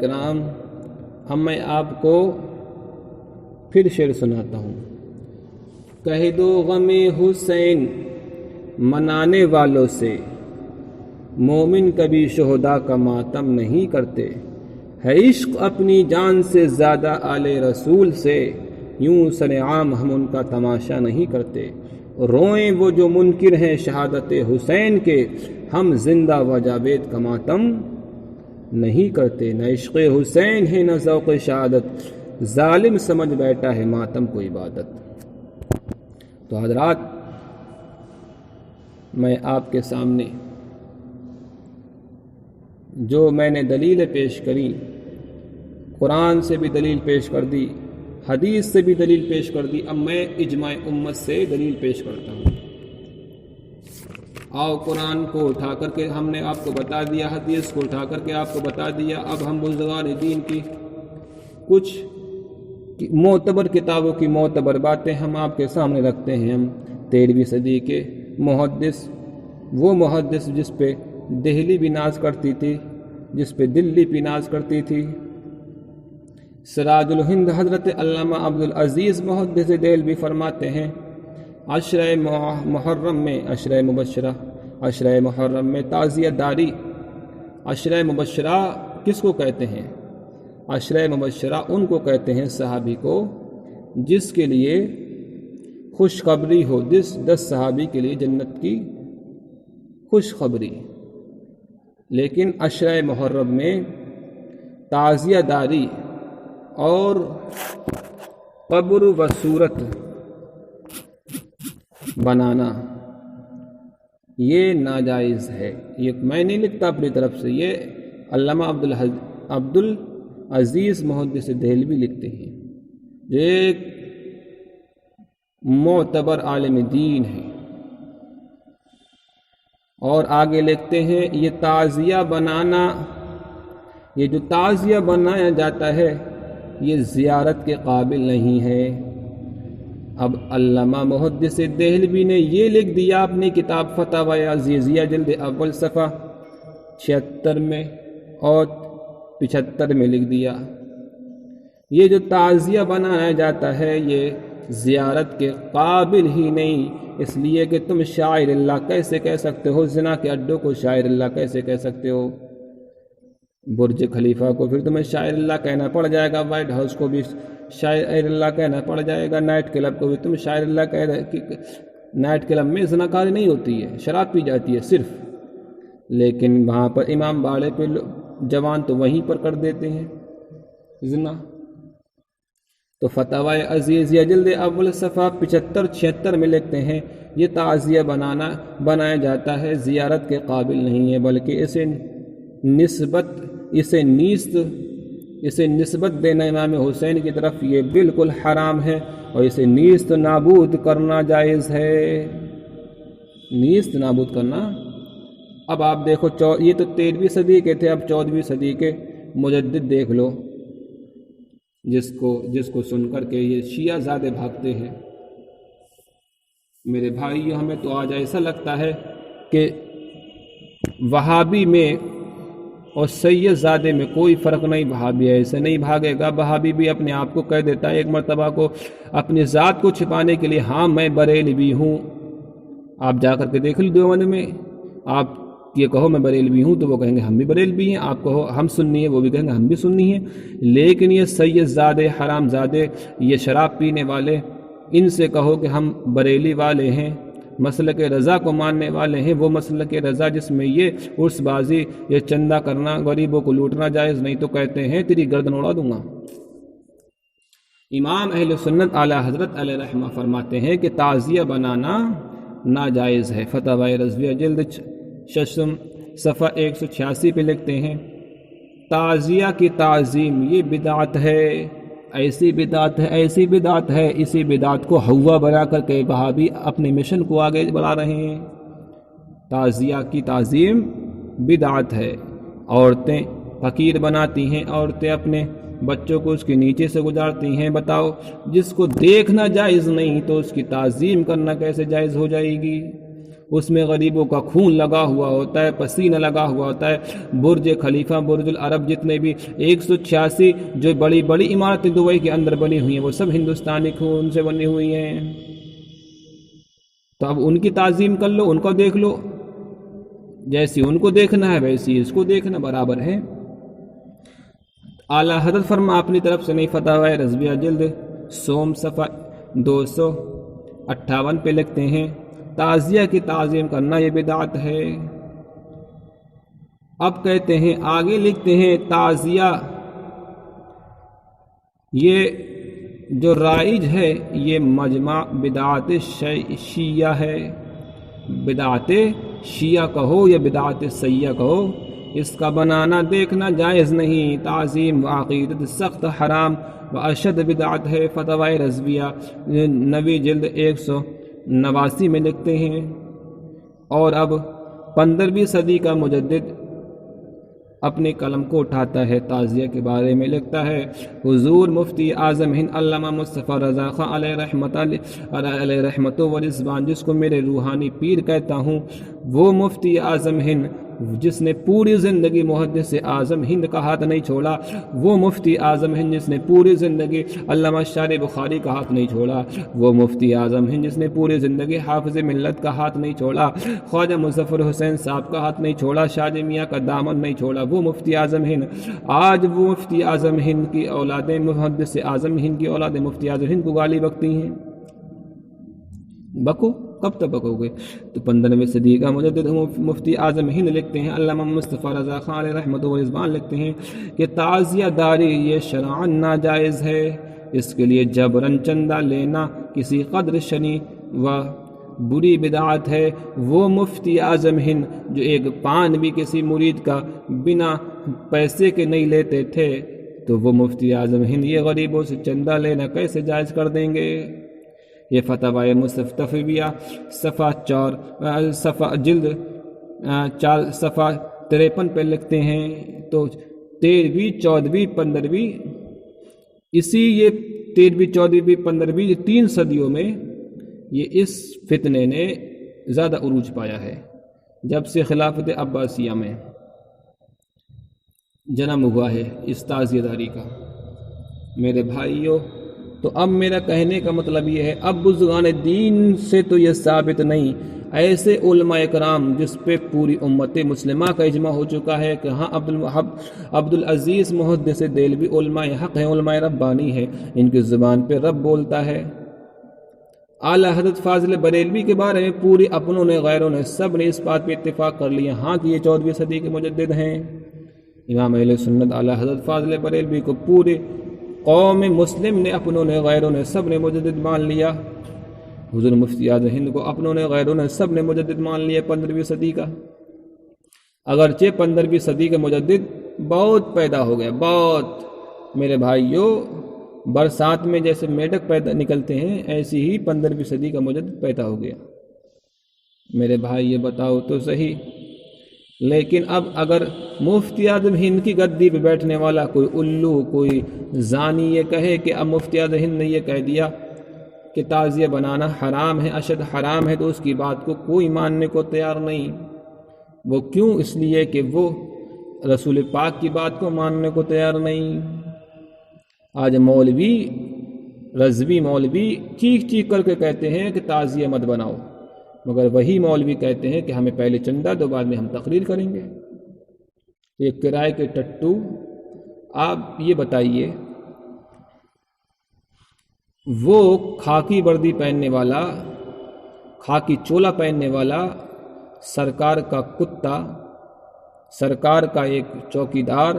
کرام، اب میں آپ کو پھر شعر سناتا ہوں۔ کہہ دو غم حسین منانے والوں سے، مومن کبھی شہداء کا ماتم نہیں کرتے۔ ہے عشق اپنی جان سے زیادہ آل رسول سے، یوں سرعام ہم ان کا تماشا نہیں کرتے۔ روئیں وہ جو منکر ہیں شہادت حسین کے، ہم زندہ و جاوید کا ماتم نہیں کرتے۔ نہ عشق حسین ہے نہ ذوق شہادت، ظالم سمجھ بیٹھا ہے ماتم کو عبادت۔ تو حضرات، میں آپ کے سامنے جو میں نے دلیل پیش کری، قرآن سے بھی دلیل پیش کر دی، حدیث سے بھی دلیل پیش کر دی، اب میں اجماع امت سے دلیل پیش کرتا ہوں۔ آؤ، قرآن کو اٹھا کر کے ہم نے آپ کو بتا دیا، حدیث کو اٹھا کر کے آپ کو بتا دیا، اب ہم بزرگان دین کی کچھ معتبر کتابوں کی معتبر باتیں ہم آپ کے سامنے رکھتے ہیں۔ ہم 13ویں صدی کے محدث، وہ محدث جس پہ دہلی بھی ناز کرتی تھی، جس پہ دلی بھی ناز کرتی تھی، سراج الہند حضرت علامہ عبدالعزیز محدث دہلوی فرماتے ہیں، عشرہ محرم میں، عشرہ محرم میں تعزیہ داری۔ عشرہ مبشرہ کس کو کہتے ہیں؟ عشرہ مبشرہ ان کو کہتے ہیں صحابی کو جس کے لیے خوشخبری ہو، 10 صحابی کے لیے جنت کی خوشخبری۔ لیکن عشرہ محرم میں تعزیہ داری اور قبر و صورت بنانا یہ ناجائز ہے۔ یہ میں نہیں لکھتا اپنی طرف سے، یہ علامہ عبدالعزیز محدث دہلوی لکھتے ہیں، جو ایک معتبر عالم دین ہے۔ اور آگے لکھتے ہیں، یہ تعزیہ بنانا، یہ جو تعزیہ بنایا جاتا ہے یہ زیارت کے قابل نہیں ہے۔ اب علامہ محدث دہلوی نے یہ لکھ دیا اپنی کتاب فتاوی عزیزیہ جلد اول صفحہ 76 میں اور 75 میں لکھ دیا، یہ جو تعزیہ بنایا جاتا ہے یہ زیارت کے قابل ہی نہیں، اس لیے کہ تم شاعر اللہ کیسے کہہ سکتے ہو؟ زنا کے اڈوں کو شاعر اللہ کیسے کہہ سکتے ہو؟ برج خلیفہ کو پھر تمہیں شاعر اللہ کہنا پڑ جائے گا، وائٹ ہاؤس کو بھی شاعر اللہ کہنا پڑ جائے گا، نائٹ کلب کو بھی تم شاعر اللہ کہہ رہے کہ نائٹ کلب میں زنا کاری نہیں ہوتی ہے، شراب پی جاتی ہے صرف، لیکن وہاں پر امام باڑے پہ جوان تو وہیں پر کر دیتے ہیں زنا۔ تو فتاوی عزیزیہ جلد اول صفحہ 75-76 میں لکھتے ہیں، یہ تعزیہ بنایا جاتا ہے زیارت کے قابل نہیں ہے، بلکہ اسے نسبت دینا امام حسین کی طرف یہ بالکل حرام ہے، اور اسے نیست نابود کرنا جائز ہے۔ نیست نابود کرنا، اب آپ دیکھو یہ تو 13ویں صدی کے تھے، اب 14ویں صدی کے مجدد دیکھ لو، جس کو سن کر کے یہ شیعہ زادے بھاگتے ہیں۔ میرے بھائی، ہمیں تو آج ایسا لگتا ہے کہ وہابی میں اور سید زادے میں کوئی فرق نہیں، وہابی ایسے نہیں بھاگے گا، وہابی بھی اپنے آپ کو کہہ دیتا ہے ایک مرتبہ کو اپنی ذات کو چھپانے کے لیے، ہاں میں بریلوی ہوں۔ آپ جا کر کے دیکھ لو دیوبند میں، آپ یہ کہو میں بریلوی ہوں تو وہ کہیں گے ہم بھی بریلوی ہیں، آپ کہو ہم سنی ہیں وہ بھی کہیں گے ہم بھی سنی ہیں۔ لیکن یہ سید زادے، حرام زادے، یہ شراب پینے والے، ان سے کہو کہ ہم بریلی والے ہیں، مسلک رضا کو ماننے والے ہیں، وہ مسلک رضا جس میں یہ عرس بازی، یہ چندہ کرنا، غریبوں کو لوٹنا جائز نہیں، تو کہتے ہیں تیری گردن اڑا دوں گا۔ امام اہل سنت اعلیٰ حضرت علیہ رحمہ فرماتے ہیں کہ تعزیہ بنانا ناجائز ہے۔ فتاوی رضویہ جلد 6 صفحہ 186 پہ لکھتے ہیں، تعزیہ کی تعظیم یہ بدعت ہے، ایسی بدعت ہے، اسی بدعت کو ہوا بنا کر کے وہابی اپنے مشن کو آگے بڑھا رہے ہیں۔ تعزیہ کی تعظیم بدعت ہے، عورتیں فقیر بناتی ہیں، عورتیں اپنے بچوں کو اس کے نیچے سے گزارتی ہیں۔ بتاؤ، جس کو دیکھنا جائز نہیں تو اس کی تعظیم کرنا کیسے جائز ہو جائے گی؟ اس میں غریبوں کا خون لگا ہوا ہوتا ہے، پسینہ لگا ہوا ہوتا ہے۔ برج خلیفہ، برج العرب، جتنے بھی 186 جو بڑی بڑی عمارتیں دبئی کے اندر بنی ہوئی ہیں وہ سب ہندوستانی خون سے بنی ہوئی ہیں۔ تو اب ان کی تعظیم کر لو، ان کو دیکھ لو، جیسی ان کو دیکھنا ہے ویسی اس کو دیکھنا برابر ہے۔ اعلیٰ حضرت فرما اپنی طرف سے نہیں، فتاوی رضویہ جلد سوم صفحہ 258 پہ لکھتے ہیں تعزیہ کی تعظیم کرنا یہ بدعت ہے۔ اب کہتے ہیں، آگے لکھتے ہیں تعزیہ یہ جو رائج ہے یہ مجمع بدعت شیعہ ہے۔ بدعت شیعہ کہو یا بدعت سیعہ کہو، اس کا بنانا دیکھنا جائز نہیں۔ تعظیم و عقیدت سخت حرام و اشد بدعت ہے۔ فتاوی رضویہ 9 جلد 189 میں لکھتے ہیں۔ اور اب 15ویں صدی کا مجدد اپنے قلم کو اٹھاتا ہے، تعزیہ کے بارے میں لکھتا ہے، حضور مفتی اعظم ہند علامہ مصطفیٰ رضا خان علیہ رحمت و رضوان، جس کو میرے روحانی پیر کہتا ہوں، وہ مفتی اعظم ہند جس نے پوری زندگی محدث اعظم ہند کا ہاتھ نہیں چھوڑا، وہ مفتی اعظم ہند جس نے پوری زندگی علامہ شارح بخاری کا ہاتھ نہیں چھوڑا، وہ مفتی اعظم ہند جس نے پوری زندگی حافظ ملت کا ہاتھ نہیں چھوڑا، خواجہ مظفر حسین صاحب کا ہاتھ نہیں چھوڑا، شاہ میاں کا دامن نہیں چھوڑا، وہ مفتی اعظم ہند۔ آج وہ مفتی اعظم ہند کی اولادیں محدث اعظم ہند کی اولادیں مفتی اعظم ہند کو گالی بکتی ہیں۔ بکو، کب تک بکو گے؟ تو 15ویں صدی کا مجدد مفتی اعظم ہند لکھتے ہیں، علامہ مصطفیٰ رضا خان علیہ رحمت و رضوان لکھتے ہیں کہ تعزیہ داری یہ شرعاً ناجائز ہے، اس کے لیے جبراً چندہ لینا کسی قدر شنی و بری بدعت ہے۔ وہ مفتی اعظم ہند جو ایک پان بھی کسی مرید کا بنا پیسے کے نہیں لیتے تھے، تو وہ مفتی اعظم ہند یہ غریبوں سے چندہ لینا کیسے جائز کر دیں گے؟ یہ فتاوی مستفیہ صفحہ جلد 4 صفحہ 53 پہ لکھتے ہیں۔ تو 13ویں 14ویں 15ویں اسی یہ 13ویں 14ویں 15ویں 3 صدیوں میں یہ اس فتنے نے زیادہ عروج پایا ہے، جب سے خلافت عباسیہ میں جنم ہوا ہے اس تعزیہ داری کا۔ میرے بھائیوں، تو اب میرا کہنے کا مطلب یہ ہے، اب بزرگان دین سے تو یہ ثابت نہیں، ایسے علماء کرام جس پہ پوری امت مسلمہ کا اجماع ہو چکا ہے کہ ہاں عبدالعزیز محدث دہلوی علماء حق ہیں، علماء ربانی ہیں، ان کی زبان پہ رب بولتا ہے۔ اعلیٰ حضرت فاضل بریلوی کے بارے میں پوری اپنوں نے غیروں نے سب نے اس بات پہ اتفاق کر لیا ہاں کہ یہ 14ویں صدی کے مجدد ہیں۔ امام اہل سنت اعلیٰ حضرت فاضل بریلوی کو پورے قوم مسلم نے اپنوں نے غیروں نے سب نے مجدد مان لیا۔ حضور مفتی اعظم ہند کو اپنوں نے غیروں نے سب نے مجدد مان لیا 15ویں صدی کا۔ اگرچہ 15ویں صدی کے مجدد بہت پیدا ہو گئے، بہت میرے بھائیوں، برسات میں جیسے میڈک پیدا نکلتے ہیں ایسی ہی 15ویں صدی کا مجدد پیدا ہو گیا۔ میرے بھائی یہ بتاؤ تو صحیح، لیکن اب اگر مفتی اعظم ہند کی گدی پہ بیٹھنے والا کوئی الو، کوئی زانی یہ کہے کہ اب مفتی اعظم ہند نے یہ کہہ دیا کہ تعزیہ بنانا حرام ہے، اشد حرام ہے، تو اس کی بات کو کوئی ماننے کو تیار نہیں۔ وہ کیوں؟ اس لیے کہ وہ رسول پاک کی بات کو ماننے کو تیار نہیں۔ آج مولوی، رضوی مولوی چیخ چیخ کر کے کہتے ہیں کہ تعزیہ مت بناؤ، مگر وہی مولوی کہتے ہیں کہ ہمیں پہلے چندہ دو بعد میں ہم تقریر کریں گے۔ یہ کرائے کے ٹٹو، آپ یہ بتائیے، وہ خاکی وردی پہننے والا، خاکی چولا پہننے والا، سرکار کا کتا، سرکار کا ایک چوکیدار،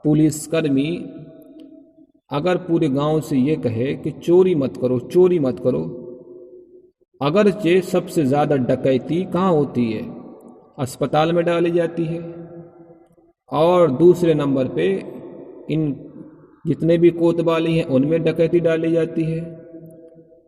پولیس کرمی، اگر پورے گاؤں سے یہ کہے کہ چوری مت کرو، چوری مت کرو، اگرچہ سب سے زیادہ ڈکیتی کہاں ہوتی ہے؟ اسپتال میں ڈالی جاتی ہے، اور دوسرے نمبر پہ ان جتنے بھی کوتوالی ہیں ان میں ڈکیتی ڈالی جاتی ہے،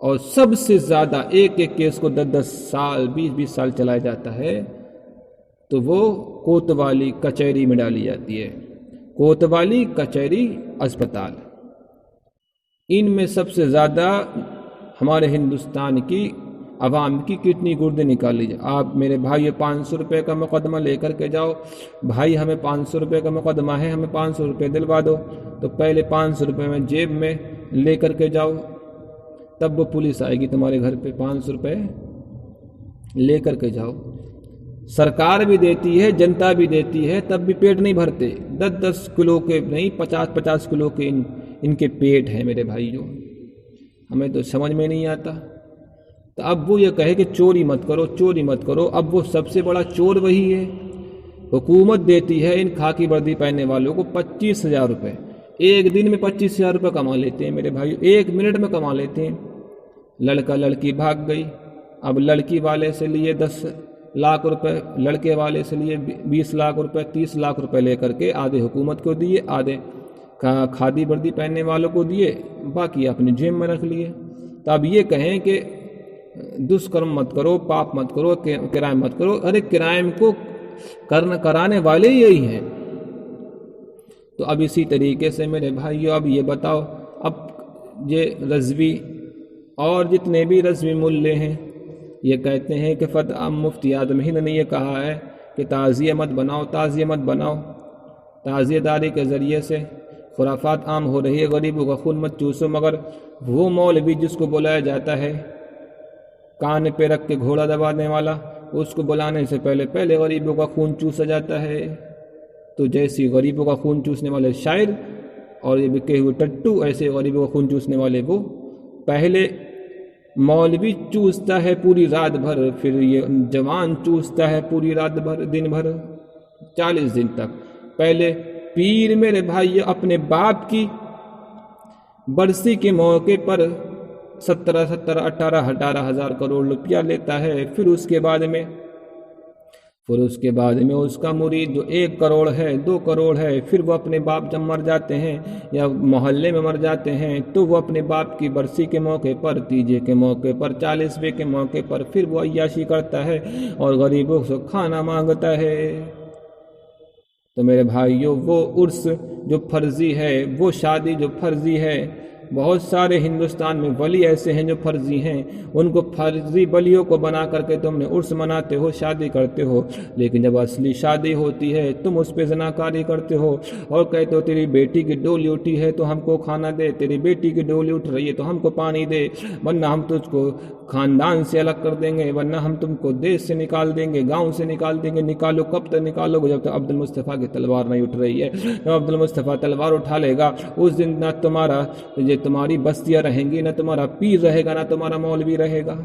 اور سب سے زیادہ ایک ایک کیس کو 10-10 سال 20-20 سال چلایا جاتا ہے، تو وہ کوتوالی کچہری میں ڈالی جاتی ہے۔ کوتوالی، کچہری، اسپتال، ان میں سب سے زیادہ ہمارے ہندوستان کی عوام کی کتنی گردے نکال لیجیے آپ میرے بھائی. یہ 500 روپے کا مقدمہ لے کر کے جاؤ, بھائی ہمیں 500 روپے کا مقدمہ ہے, ہمیں 500 روپے دلوا دو, تو پہلے 500 روپے میں جیب میں لے کر کے جاؤ, تب وہ پولیس آئے گی تمہارے گھر پہ. 500 روپے لے کر کے جاؤ. سرکار بھی دیتی ہے, جنتا بھی دیتی ہے, تب بھی پیٹ نہیں بھرتے. 10-10 کلو کے نہیں, 50-50 کلو کے ان کے پیٹ ہیں میرے بھائیوں. ہمیں تو سمجھ میں نہیں آتا. تو اب وہ یہ کہے کہ چوری مت کرو, چوری مت کرو. اب وہ سب سے بڑا چور وہی ہے. حکومت دیتی ہے ان خاکی وردی پہننے والوں کو 25,000 روپے. ایک دن میں 25,000 روپے کما لیتے ہیں میرے بھائیوں, 1 منٹ میں کما لیتے ہیں. لڑکا لڑکی بھاگ گئی, اب لڑکی والے سے لیے 10 لاکھ روپے, لڑکے والے سے لیے 20 لاکھ روپے, 30 لاکھ روپے لے کر کے آدھے حکومت کو دیے, آدھے کھادی وردی پہننے والوں کو دیے, باقی اپنے جیب میں رکھ لیے. تو اب یہ کہیں کہ دشکرم مت کرو, پاپ مت کرو, کرائم مت کرو. ارے کرائم کو کرانے والے یہی ہیں. تو اب اسی طریقے سے میرے بھائیو اب یہ بتاؤ, اب یہ رضوی اور جتنے بھی رضوی ملے ہیں یہ کہتے ہیں کہ فتح مفتی اعظم ہند نے یہ کہا ہے کہ تعزیہ مت بناؤ, تعزیہ مت بناؤ. تعزیہ داری کے ذریعے سے خرافات عام ہو رہی ہے. غریبوں کا خون مت چوسو. مگر وہ مولوی جس کو بلایا جاتا ہے کان پہ رکھ کے گھوڑا دبانے والا, اس کو بلانے سے پہلے غریبوں کا خون چوسا جاتا ہے. تو جیسی غریبوں کا خون چوسنے والے شاعر اور یہ بکے ہوئے ٹٹو, ایسے غریبوں کا خون چوسنے والے وہ. پہلے مولوی چوستا ہے پوری رات بھر, پھر یہ جوان چوستا ہے پوری رات بھر, دن بھر 40 دن تک. پہلے پیر میرے بھائی اپنے باپ کی برسی کے موقع پر 18 ہزار کروڑ روپیہ لیتا ہے. پھر اس کے بعد میں اس کا مرید جو 1 کروڑ ہے, 2 کروڑ ہے, پھر وہ اپنے باپ جب مر جاتے ہیں یا محلے میں مر جاتے ہیں تو وہ اپنے باپ کی برسی کے موقع پر, تیجے کے موقع پر, 40ویں کے موقع پر پھر وہ عیاشی کرتا ہے اور غریبوں سے کھانا مانگتا ہے. تو میرے بھائیوں وہ عرس جو فرضی ہے, وہ شادی جو فرضی ہے, بہت سارے ہندوستان میں ولی ایسے ہیں جو فرضی ہیں, ان کو فرضی ولیوں کو بنا کر کے تم نے عرس مناتے ہو, شادی کرتے ہو, لیکن جب اصلی شادی ہوتی ہے تم اس پہ زناکاری کرتے ہو اور کہتے ہو تیری بیٹی کی ڈولی اٹھی ہے تو ہم کو کھانا دے, تیری بیٹی کی ڈولی اٹھ رہی ہے تو ہم کو پانی دے, ورنہ ہم تجھ کو خاندان سے الگ کر دیں گے, ورنہ ہم تم کو دیش سے نکال دیں گے, گاؤں سے نکال دیں گے. نکالو, کب تک نکالو گے؟ جب تک عبد المصطفیٰ کی تلوار نہیں اٹھ رہی ہے. جب عبد المصطفیٰ تلوار اٹھا لے گا اس دن نہ تمہاری بستیاں رہیں گی, نہ تمہارا پیر رہے گا, نہ تمہارا مولوی رہے گا.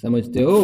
سمجھتے ہو؟